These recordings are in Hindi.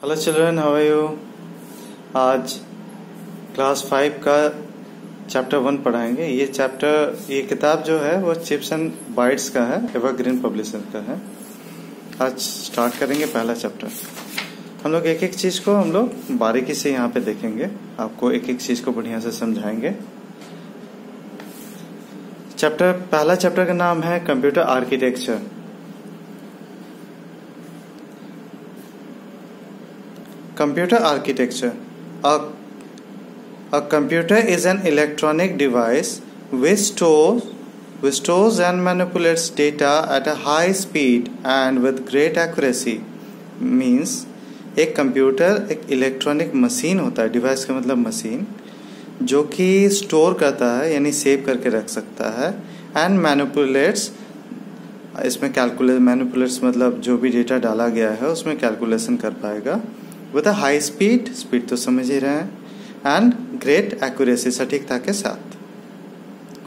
Hello children, how are you. आज क्लास 5 का चैप्टर 1 पढ़ाएंगे। ये किताब जो है वो चिप्स एंड बाइट्स का है, एवरग्रीन पब्लिशर का है। आज स्टार्ट करेंगे पहला चैप्टर। हम लोग एक एक चीज को हम लोग बारीकी से यहाँ पे देखेंगे, आपको एक एक चीज को बढ़िया से समझाएंगे। पहला चैप्टर का नाम है computer architecture. Computer architecture. A computer is an electronic device which stores and manipulates data at a high speed and with great accuracy. Means एक कंप्यूटर एक इलेक्ट्रॉनिक मशीन होता है। डिवाइस का मतलब मशीन, जो कि स्टोर करता है यानी सेव करके रख सकता है। एंड मैनिपुलेट्स, इसमें मैनिपुलेट्स मतलब जो भी डेटा डाला गया है उसमें कैलकुलेशन कर पाएगा विद अ हाई स्पीड तो समझ ही रहे हैं, एंड ग्रेट एक्यूरेसी, सटीकता के साथ,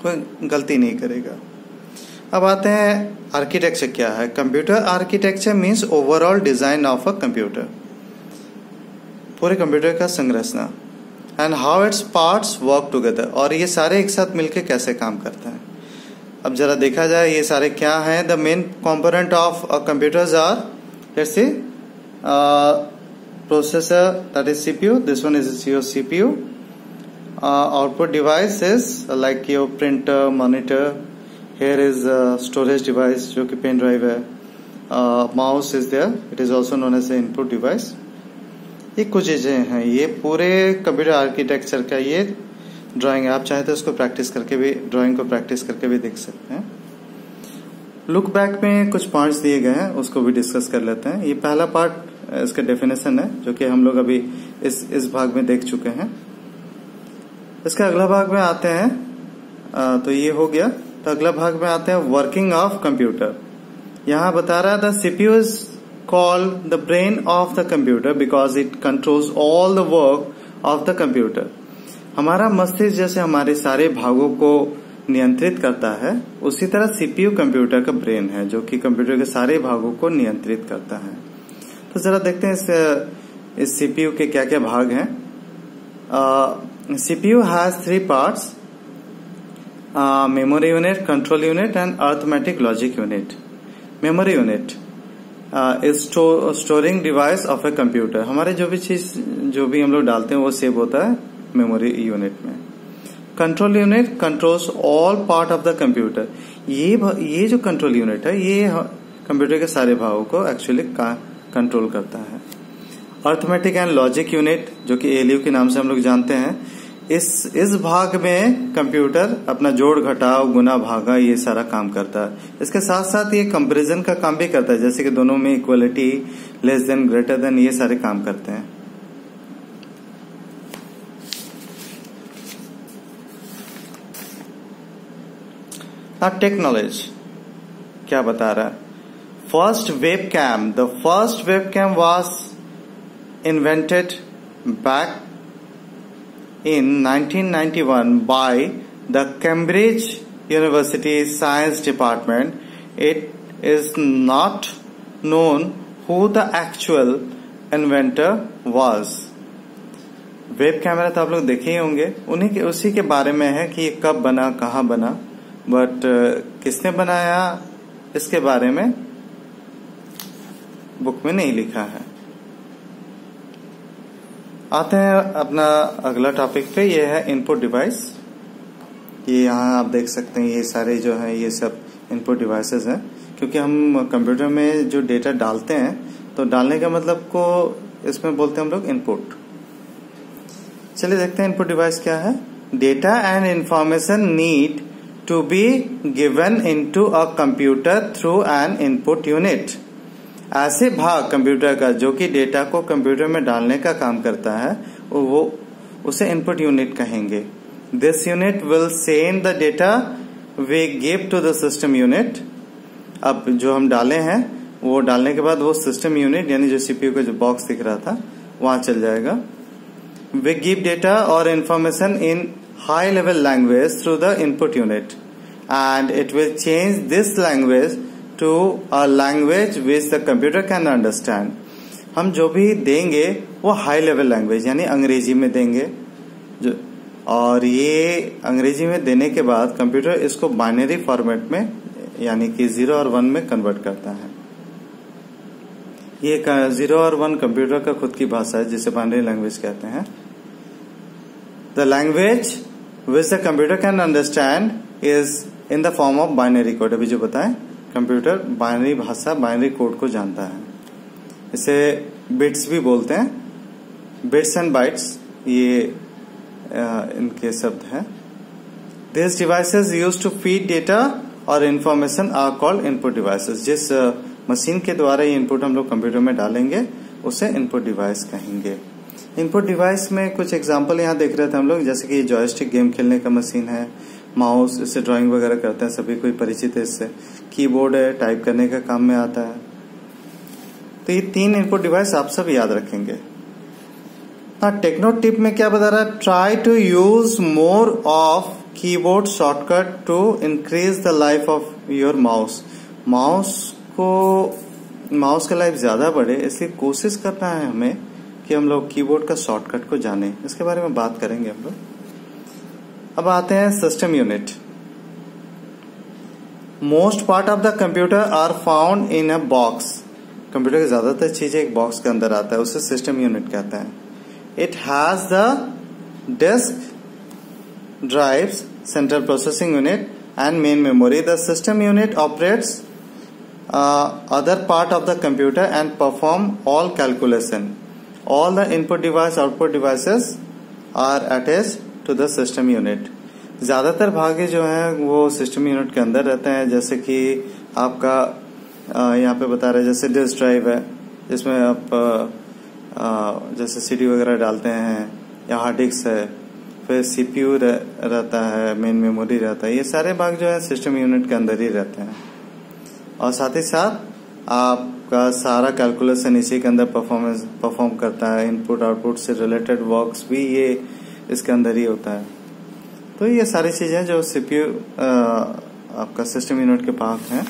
कोई गलती नहीं करेगा। अब आते हैं आर्किटेक्चर क्या है। Computer architecture means overall design of a computer, पूरे कंप्यूटर का संरचना। And how its parts work together, और ये सारे एक साथ मिलकर कैसे काम करते हैं। अब जरा देखा जाए ये सारे क्या हैं। The main component of computers are, let's see, processor, that is CPU. This one is your CPU. Output device is like your printer, monitor. Here is storage device जो कि pen drive है. Mouse is there. It is also known as the input device. ये कुछ चीजें हैं। ये पूरे कंप्यूटर आर्किटेक्चर का ये ड्राइंग है। आप चाहे तो इसको प्रैक्टिस करके भी, ड्राइंग को प्रैक्टिस करके भी देख सकते हैं। लुक बैक में कुछ पॉइंट्स दिए गए हैं, उसको भी डिस्कस कर लेते हैं। ये पहला पार्ट इसका डेफिनेशन है, जो कि हम लोग अभी इस भाग में देख चुके हैं। इसके अगला भाग में आते हैं, तो ये हो गया। तो अगला भाग में आते हैं वर्किंग ऑफ कंप्यूटर। यहाँ बता रहा था CPU is called the brain of the computer because it controls all the work of the computer. हमारा मस्तिष्क जैसे हमारे सारे भागों को नियंत्रित करता है, उसी तरह सीपीयू कंप्यूटर का ब्रेन है, जो कि कंप्यूटर के सारे भागों को नियंत्रित करता है। तो जरा देखते हैं इस सीपीयू के क्या क्या भाग हैं। CPU has 3 parts, memory unit, control unit and arithmetic logic unit. Memory unit is storing device of a computer. हमारे जो भी हम लोग डालते हैं वो सेव होता है मेमोरी यूनिट में। Control unit controls all part of the computer. ये जो कंट्रोल यूनिट है ये कंप्यूटर के सारे भागों को एक्चुअली कंट्रोल करता है। अरिथमेटिक एंड लॉजिक यूनिट, जो कि एएलयू के नाम से हम लोग जानते हैं, इस भाग में कंप्यूटर अपना जोड़ घटाव गुना भागा ये सारा काम करता है। इसके साथ साथ ये कंपैरिजन का काम भी करता है, जैसे कि दोनों में equality, less than, greater than, ये सारे काम करते हैं। टेक्नोलॉजी क्या बता रहा है। First webcam. The first webcam was invented back in 1991 by the Cambridge University Science Department. It is not known who the actual inventor was. Web camera तो आप लोग देखे ही होंगे, उसी के बारे में है कि ये कब बना, कहाँ बना, बट किसने बनाया इसके बारे में बुक में नहीं लिखा है। आते हैं अपना अगला टॉपिक पे, ये है इनपुट डिवाइस। ये यहाँ आप देख सकते हैं, ये सारे जो है ये सब इनपुट डिवाइसेस हैं, क्योंकि हम कंप्यूटर में जो डेटा डालते हैं तो डालने का मतलब को इसमें बोलते हैं हम लोग इनपुट। चलिए देखते हैं इनपुट डिवाइस क्या है। Data and information need to be given into a computer through an input unit. ऐसे भाग कंप्यूटर का जो कि डेटा को कंप्यूटर में डालने का काम करता है, वो उसे इनपुट यूनिट कहेंगे। This unit will send the data we give to the system unit. अब जो हम डाले हैं वो डालने के बाद वो सिस्टम यूनिट यानी जो सीपीयू का जो बॉक्स दिख रहा था वहां चल जाएगा। वी गिव डेटा और information in high level language through the input unit and it will change this language to a language which the computer can understand. हम जो भी देंगे वो हाई लेवल लैंग्वेज यानी अंग्रेजी में देंगे जो, और ये अंग्रेजी में देने के बाद कंप्यूटर इसको बाइनरी फॉर्मेट में यानी कि 0 और 1 में कन्वर्ट करता है। ये 0 और 1 कंप्यूटर का खुद की भाषा है जिसे बाइनरी लैंग्वेज कहते हैं। The language which the computer can understand is in the form of binary code. अभी जो बताएं, कंप्यूटर बाइनरी भाषा बाइनरी कोड को जानता है। इसे बिट्स भी बोलते हैं, बिट्स एंड बाइट्स ये इनके शब्द हैं। This devices used to feed data और information are called input devices. जिस मशीन के द्वारा ये इनपुट हम लोग कंप्यूटर में डालेंगे उसे इनपुट डिवाइस कहेंगे। इनपुट डिवाइस में कुछ एग्जांपल यहाँ देख रहे थे हम लोग, जैसे कि जॉयस्टिक गेम खेलने का मशीन है, माउस इससे ड्राइंग वगैरह करते हैं, सभी कोई परिचित है इससे। कीबोर्ड है, टाइप करने का काम में आता है। तो ये 3 इनपुट डिवाइस आप सब याद रखेंगे। टेक्नो टिप में क्या बता रहा है, try to use more of keyboard shortcut to increase the life of your mouse. Mouse का लाइफ ज्यादा बढ़े, इसलिए कोशिश करना है हमें कि हम लोग कीबोर्ड का शॉर्टकट को जाने। इसके बारे में बात करेंगे हम लोग। अब आते हैं system unit. Most part of the computer are found in a box. Computer की ज्यादातर चीजें एक बॉक्स के अंदर आता है, उसे सिस्टम यूनिट कहते हैं। It has the disk, drives, central processing unit and main memory. The system unit operates other part of the computer and perform all calculation. All the input device output devices are attached to the system unit. ज्यादातर भागे जो हैं वो सिस्टम यूनिट के अंदर रहते हैं, जैसे कि आपका यहाँ पे बता रहे, जैसे डिस्क ड्राइव है जिसमें आप जैसे सीडी वगैरह डालते हैं, या हार्ड डिस्क है, फिर सीपीयू रहता है, मेन मेमोरी रहता है। ये सारे भाग जो है सिस्टम यूनिट के अंदर ही रहते हैं, और साथ ही साथ आपका सारा कैलकुलेशन इसी के अंदर परफॉर्म करता है। इनपुट आउटपुट से रिलेटेड वर्क्स भी ये इसके अंदर ही होता है। तो ये सारी चीजें जो सीपीयू आपका सिस्टम यूनिट के भाग हैं।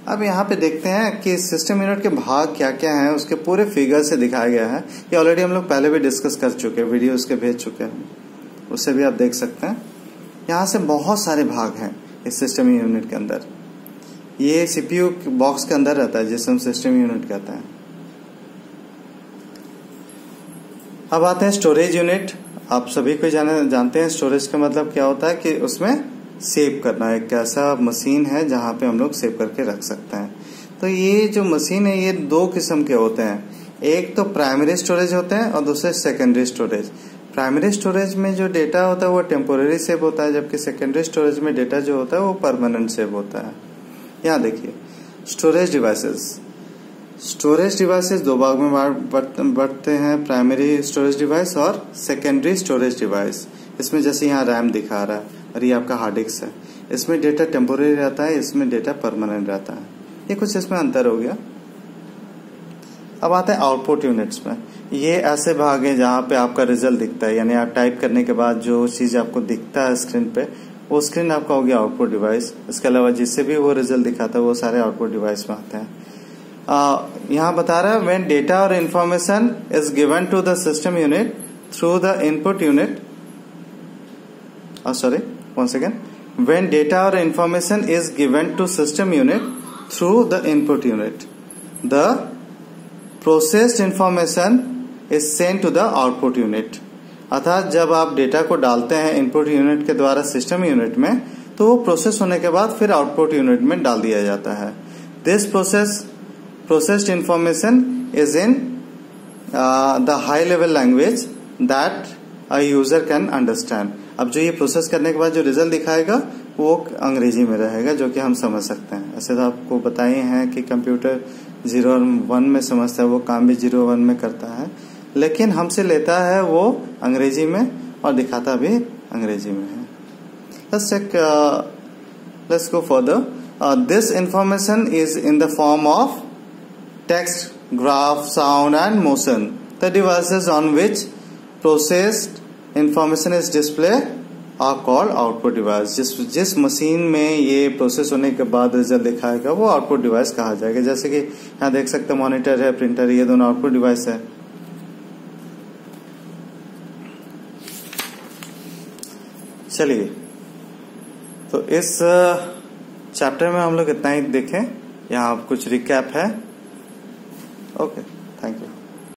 अब यहाँ पे देखते हैं कि सिस्टम यूनिट के भाग क्या क्या हैं, उसके पूरे फिगर से दिखाया गया है। ये ऑलरेडी हम लोग पहले भी डिस्कस कर चुके हैं, वीडियो उसके भेज चुके हैं, उससे भी आप देख सकते हैं। यहाँ से बहुत सारे भाग हैं इस सिस्टम यूनिट के अंदर। ये सीपीयू बॉक्स के अंदर रहता है जिसे हम सिस्टम यूनिट कहते हैं। अब आते हैं स्टोरेज यूनिट। आप सभी को जानते हैं स्टोरेज का मतलब क्या होता है, कि उसमें सेव करना। एक ऐसा मशीन है जहां पे हम लोग सेव करके रख सकते हैं। तो ये जो मशीन है ये 2 किस्म के होते हैं। एक तो प्राइमरी स्टोरेज होते हैं और दूसरे सेकेंडरी स्टोरेज। प्राइमरी स्टोरेज में जो डेटा होता है वो टेम्पोररी सेव होता है, जबकि सेकेंडरी स्टोरेज में डेटा जो होता है वो परमानेंट सेव होता है। यहाँ देखिए स्टोरेज डिवाइसेस। स्टोरेज डिवाइसेस 2 भाग में बढ़ते हैं, प्राइमरी स्टोरेज डिवाइस और सेकेंडरी स्टोरेज डिवाइस। इसमें जैसे यहाँ रैम दिखा रहा है और ये आपका हार्ड डिस्क है। इसमें डेटा टेम्पोररी रहता है, इसमें डेटा परमानेंट रहता है। ये कुछ इसमें अंतर हो गया। अब आते हैं आउटपुट यूनिट्स में। ये ऐसे भाग हैं जहाँ पे आपका रिजल्ट दिखता है, यानी आप टाइप करने के बाद जो चीज आपको दिखता है स्क्रीन पे, वो स्क्रीन आपका हो गया आउटपुट डिवाइस। इसके अलावा जिससे भी वो रिजल्ट दिखाता है वो सारे आउटपुट डिवाइस में आते हैं। यहाँ बता रहा है व्हेन डेटा और information is given to the system unit through the input unit, once again, when data or information is given to system unit through the input unit, the processed information is sent to the output unit. अर्थात जब आप डेटा को डालते हैं इनपुट यूनिट के द्वारा सिस्टम यूनिट में, तो वो प्रोसेस होने के बाद फिर आउटपुट यूनिट में डाल दिया जाता है। This processed information is in the high level language that a user can understand. अब जो ये प्रोसेस करने के बाद जो रिजल्ट दिखाएगा वो अंग्रेजी में रहेगा, जो कि हम समझ सकते हैं। ऐसे तो आपको बताए हैं कि कंप्यूटर 0 और 1 में समझता है, वो काम भी 0 1 में करता है, लेकिन हमसे लेता है वो अंग्रेजी में और दिखाता भी अंग्रेजी में है। Let's go further. This information is in the form of text, graph, sound and motion. The devices on which processed information is displayed are called output device. जिस मशीन में ये प्रोसेस होने के बाद रिजल्ट दिखाएगा वो आउटपुट डिवाइस कहा जाएगा। जैसे कि यहाँ देख सकते हैं मॉनिटर है, प्रिंटर है, ये दोनों आउटपुट डिवाइस है। चलिए, तो इस चैप्टर में हम लोग इतना ही देखें। यहाँ कुछ रिकैप है। Okay, thank you.